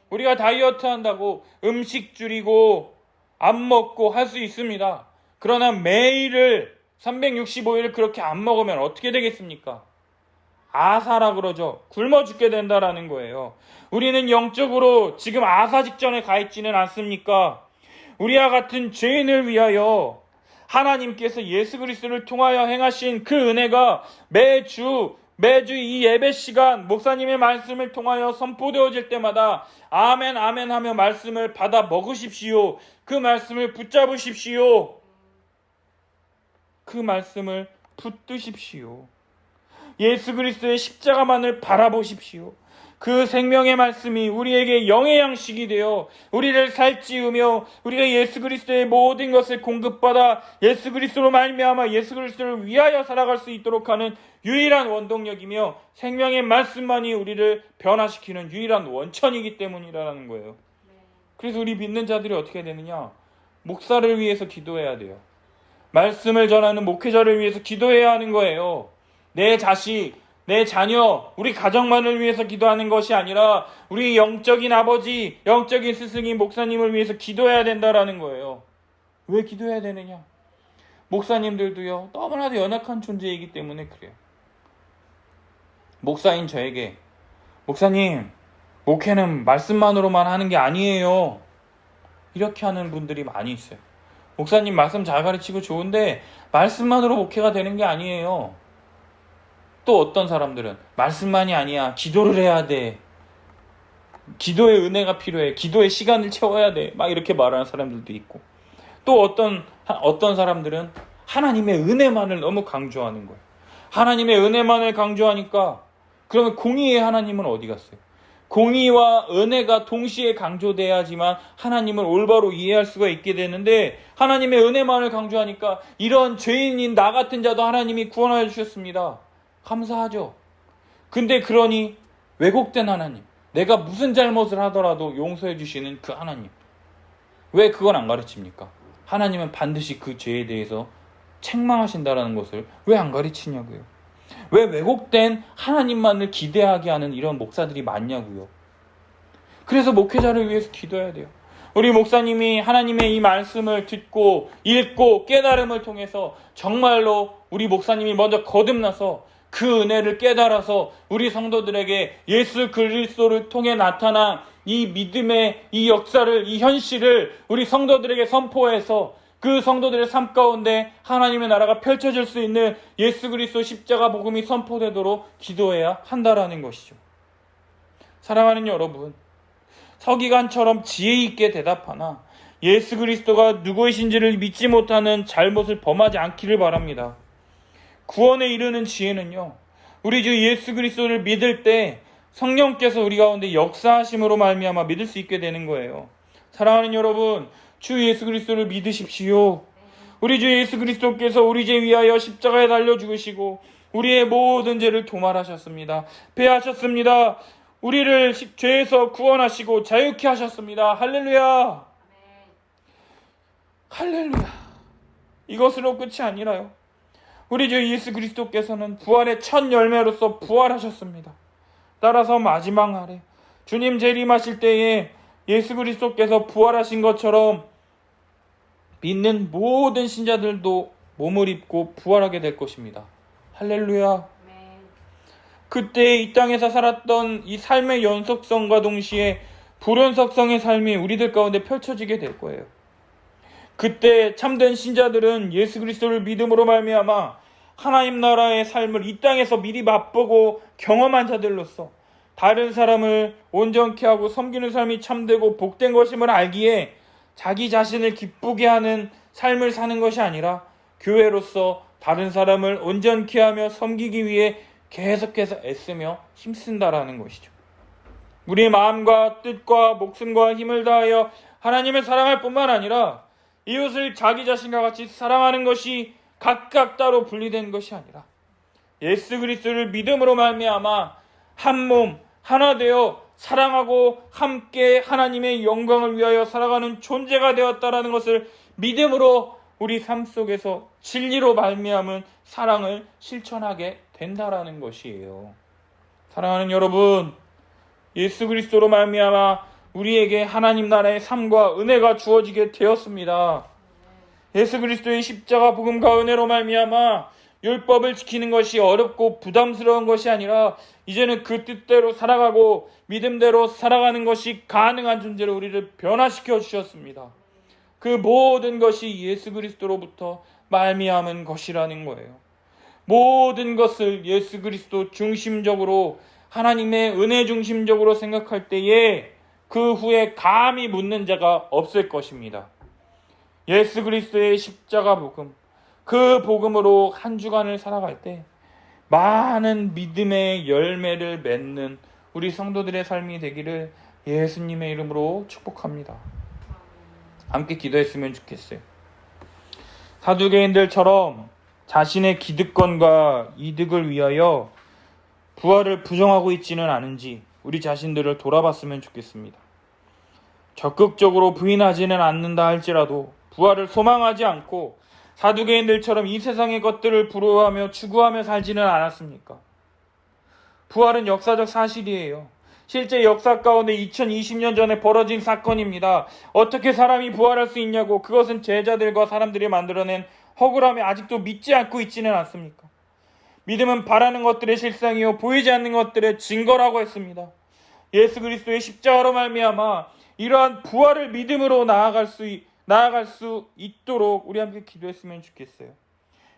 우리가 다이어트 한다고 음식 줄이고 안 먹고 할 수 있습니다. 그러나 매일을 365일 그렇게 안 먹으면 어떻게 되겠습니까? 아사라 그러죠. 굶어 죽게 된다라는 거예요. 우리는 영적으로 지금 아사 직전에 가 있지는 않습니까? 우리와 같은 죄인을 위하여 하나님께서 예수 그리스도를 통하여 행하신 그 은혜가 매주 이 예배 시간 목사님의 말씀을 통하여 선포되어질 때마다 아멘 아멘 하며 말씀을 받아 먹으십시오. 그 말씀을 붙잡으십시오. 그 말씀을 붙드십시오. 예수 그리스도의 십자가만을 바라보십시오. 그 생명의 말씀이 우리에게 영의 양식이 되어 우리를 살찌우며 우리가 예수 그리스도의 모든 것을 공급받아 예수 그리스도로 말미암아 예수 그리스도를 위하여 살아갈 수 있도록 하는 유일한 원동력이며 생명의 말씀만이 우리를 변화시키는 유일한 원천이기 때문이라는 거예요. 그래서 우리 믿는 자들이 어떻게 되느냐? 목사를 위해서 기도해야 돼요. 말씀을 전하는 목회자를 위해서 기도해야 하는 거예요. 내 자식, 내 자녀, 우리 가정만을 위해서 기도하는 것이 아니라 우리 영적인 아버지, 영적인 스승인 목사님을 위해서 기도해야 된다라는 거예요. 왜 기도해야 되느냐? 목사님들도요, 너무나도 연약한 존재이기 때문에 그래요. 목사인 저에게, 목사님, 목회는 말씀만으로만 하는 게 아니에요. 이렇게 하는 분들이 많이 있어요. 목사님 말씀 잘 가르치고 좋은데 말씀만으로 목회가 되는 게 아니에요. 또 어떤 사람들은 말씀만이 아니야. 기도를 해야 돼. 기도의 은혜가 필요해. 기도의 시간을 채워야 돼. 막 이렇게 말하는 사람들도 있고. 또 어떤 사람들은 하나님의 은혜만을 너무 강조하는 거예요. 하나님의 은혜만을 강조하니까 그러면 공의의 하나님은 어디 갔어요? 공의와 은혜가 동시에 강조돼야지만 하나님을 올바로 이해할 수가 있게 되는데 하나님의 은혜만을 강조하니까 이런 죄인인 나 같은 자도 하나님이 구원하여 주셨습니다. 감사하죠. 근데 그러니 왜곡된 하나님, 내가 무슨 잘못을 하더라도 용서해 주시는 그 하나님, 왜 그건 안 가르칩니까? 하나님은 반드시 그 죄에 대해서 책망하신다라는 것을 왜 안 가르치냐고요. 왜 왜곡된 하나님만을 기대하게 하는 이런 목사들이 많냐고요. 그래서 목회자를 위해서 기도해야 돼요. 우리 목사님이 하나님의 이 말씀을 듣고 읽고 깨달음을 통해서 정말로 우리 목사님이 먼저 거듭나서 그 은혜를 깨달아서 우리 성도들에게 예수 그리스도를 통해 나타난 이 믿음의 이 역사를, 이 현실을 우리 성도들에게 선포해서 그 성도들의 삶 가운데 하나님의 나라가 펼쳐질 수 있는 예수 그리스도 십자가 복음이 선포되도록 기도해야 한다라는 것이죠. 사랑하는 여러분, 서기관처럼 지혜 있게 대답하나 예수 그리스도가 누구이신지를 믿지 못하는 잘못을 범하지 않기를 바랍니다. 구원에 이르는 지혜는요, 우리 주 예수 그리스도를 믿을 때 성령께서 우리 가운데 역사하심으로 말미암아 믿을 수 있게 되는 거예요. 사랑하는 여러분, 주 예수 그리스도를 믿으십시오. 우리 주 예수 그리스도께서 우리 죄 위하여 십자가에 달려 죽으시고 우리의 모든 죄를 도말하셨습니다. 배하셨습니다. 우리를 죄에서 구원하시고 자유케 하셨습니다. 할렐루야. 할렐루야. 이것으로 끝이 아니라요, 우리 주 예수 그리스도께서는 부활의 첫 열매로서 부활하셨습니다. 따라서 마지막 날에 주님 재림하실 때에 예수 그리스도께서 부활하신 것처럼 믿는 모든 신자들도 몸을 입고 부활하게 될 것입니다. 할렐루야. 그때 이 땅에서 살았던 이 삶의 연속성과 동시에 불연속성의 삶이 우리들 가운데 펼쳐지게 될 거예요. 그때 참된 신자들은 예수 그리스도를 믿음으로 말미암아 하나님 나라의 삶을 이 땅에서 미리 맛보고 경험한 자들로서 다른 사람을 온전케 하고 섬기는 삶이 참되고 복된 것임을 알기에 자기 자신을 기쁘게 하는 삶을 사는 것이 아니라 교회로서 다른 사람을 온전케 하며 섬기기 위해 계속해서 애쓰며 힘쓴다라는 것이죠. 우리의 마음과 뜻과 목숨과 힘을 다하여 하나님을 사랑할 뿐만 아니라 이웃을 자기 자신과 같이 사랑하는 것이 각각 따로 분리된 것이 아니라 예수 그리스도를 믿음으로 말미암아 한 몸 하나 되어 사랑하고 함께 하나님의 영광을 위하여 살아가는 존재가 되었다라는 것을 믿음으로 우리 삶 속에서 진리로 말미암은 사랑을 실천하게 된다라는 것이에요. 사랑하는 여러분, 예수 그리스도로 말미암아 우리에게 하나님 나라의 삶과 은혜가 주어지게 되었습니다. 예수 그리스도의 십자가 복음과 은혜로 말미암아 율법을 지키는 것이 어렵고 부담스러운 것이 아니라 이제는 그 뜻대로 살아가고 믿음대로 살아가는 것이 가능한 존재로 우리를 변화시켜 주셨습니다. 그 모든 것이 예수 그리스도로부터 말미암은 것이라는 거예요. 모든 것을 예수 그리스도 중심적으로 하나님의 은혜 중심적으로 생각할 때에 그 후에 감히 묻는 자가 없을 것입니다. 예수 그리스도의 십자가 복음, 그 복음으로 한 주간을 살아갈 때 많은 믿음의 열매를 맺는 우리 성도들의 삶이 되기를 예수님의 이름으로 축복합니다. 함께 기도했으면 좋겠어요. 사두개인들처럼 자신의 기득권과 이득을 위하여 부활을 부정하고 있지는 않은지 우리 자신들을 돌아봤으면 좋겠습니다. 적극적으로 부인하지는 않는다 할지라도 부활을 소망하지 않고 사두개인들처럼 이 세상의 것들을 부러워하며 추구하며 살지는 않았습니까? 부활은 역사적 사실이에요. 실제 역사 가운데 2020년 전에 벌어진 사건입니다. 어떻게 사람이 부활할 수 있냐고, 그것은 제자들과 사람들이 만들어낸 허구라며 아직도 믿지 않고 있지는 않습니까? 믿음은 바라는 것들의 실상이요 보이지 않는 것들의 증거라고 했습니다. 예수 그리스도의 십자가로 말미암아 이러한 부활을 믿음으로 나아갈 수 있도록 우리 함께 기도했으면 좋겠어요.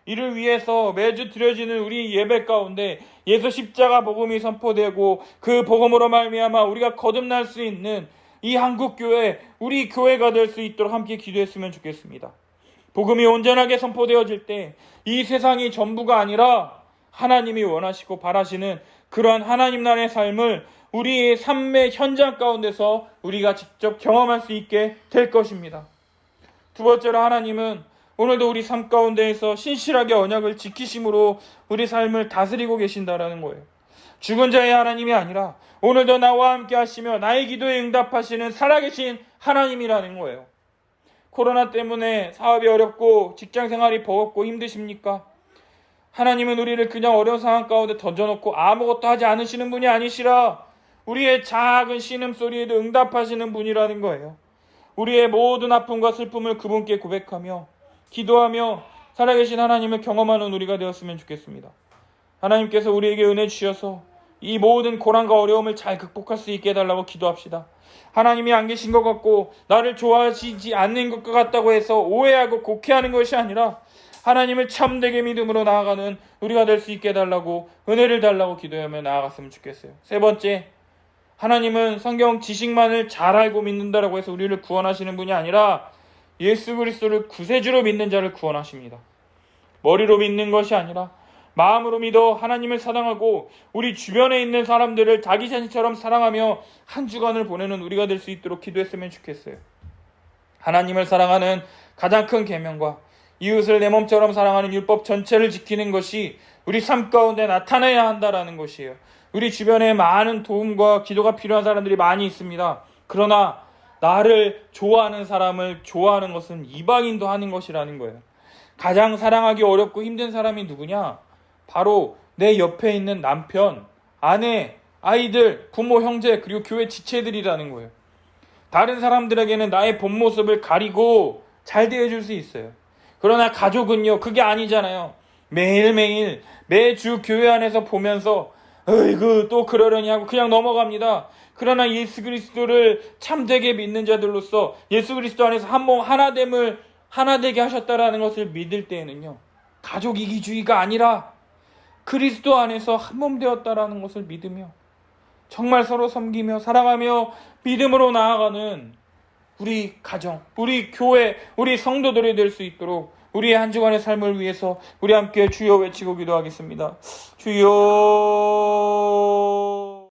이를 위해서 매주 드려지는 우리 예배 가운데 예수 십자가 복음이 선포되고 그 복음으로 말미암아 우리가 거듭날 수 있는 이 한국교회, 우리 교회가 될 수 있도록 함께 기도했으면 좋겠습니다. 복음이 온전하게 선포되어질 때 이 세상이 전부가 아니라 하나님이 원하시고 바라시는 그러한 하나님 나라의 삶을 우리의 삶의 현장 가운데서 우리가 직접 경험할 수 있게 될 것입니다. 두 번째로, 하나님은 오늘도 우리 삶 가운데에서 신실하게 언약을 지키심으로 우리 삶을 다스리고 계신다라는 거예요. 죽은 자의 하나님이 아니라 오늘도 나와 함께 하시며 나의 기도에 응답하시는 살아계신 하나님이라는 거예요. 코로나 때문에 사업이 어렵고 직장 생활이 버겁고 힘드십니까? 하나님은 우리를 그냥 어려운 상황 가운데 던져놓고 아무것도 하지 않으시는 분이 아니시라 우리의 작은 신음소리에도 응답하시는 분이라는 거예요. 우리의 모든 아픔과 슬픔을 그분께 고백하며 기도하며 살아계신 하나님을 경험하는 우리가 되었으면 좋겠습니다. 하나님께서 우리에게 은혜 주셔서 이 모든 고난과 어려움을 잘 극복할 수 있게 해달라고 기도합시다. 하나님이 안 계신 것 같고 나를 좋아하시지 않는 것 같다고 해서 오해하고 곡해하는 것이 아니라 하나님을 참되게 믿음으로 나아가는 우리가 될 수 있게 해달라고 은혜를 달라고 기도하며 나아갔으면 좋겠어요. 세 번째, 하나님은 성경 지식만을 잘 알고 믿는다라고 해서 우리를 구원하시는 분이 아니라 예수 그리스도를 구세주로 믿는 자를 구원하십니다. 머리로 믿는 것이 아니라 마음으로 믿어 하나님을 사랑하고 우리 주변에 있는 사람들을 자기 자신처럼 사랑하며 한 주간을 보내는 우리가 될 수 있도록 기도했으면 좋겠어요. 하나님을 사랑하는 가장 큰 계명과 이웃을 내 몸처럼 사랑하는 율법 전체를 지키는 것이 우리 삶 가운데 나타나야 한다라는 것이에요. 우리 주변에 많은 도움과 기도가 필요한 사람들이 많이 있습니다. 그러나 나를 좋아하는 사람을 좋아하는 것은 이방인도 하는 것이라는 거예요. 가장 사랑하기 어렵고 힘든 사람이 누구냐? 바로 내 옆에 있는 남편, 아내, 아이들, 부모, 형제, 그리고 교회 지체들이라는 거예요. 다른 사람들에게는 나의 본 모습을 가리고 잘 대해줄 수 있어요. 그러나 가족은요, 그게 아니잖아요. 매일매일 매주 교회 안에서 보면서 어이구 또 그러려니 하고 그냥 넘어갑니다. 그러나 예수 그리스도를 참되게 믿는 자들로서 예수 그리스도 안에서 한 몸 하나됨을 하나되게 하셨다라는 것을 믿을 때에는요, 가족 이기주의가 아니라 그리스도 안에서 한 몸 되었다라는 것을 믿으며 정말 서로 섬기며 사랑하며 믿음으로 나아가는 우리 가정, 우리 교회, 우리 성도들이 될 수 있도록 우리의 한 주간의 삶을 위해서 우리 함께 주여 외치고 기도하겠습니다. 주여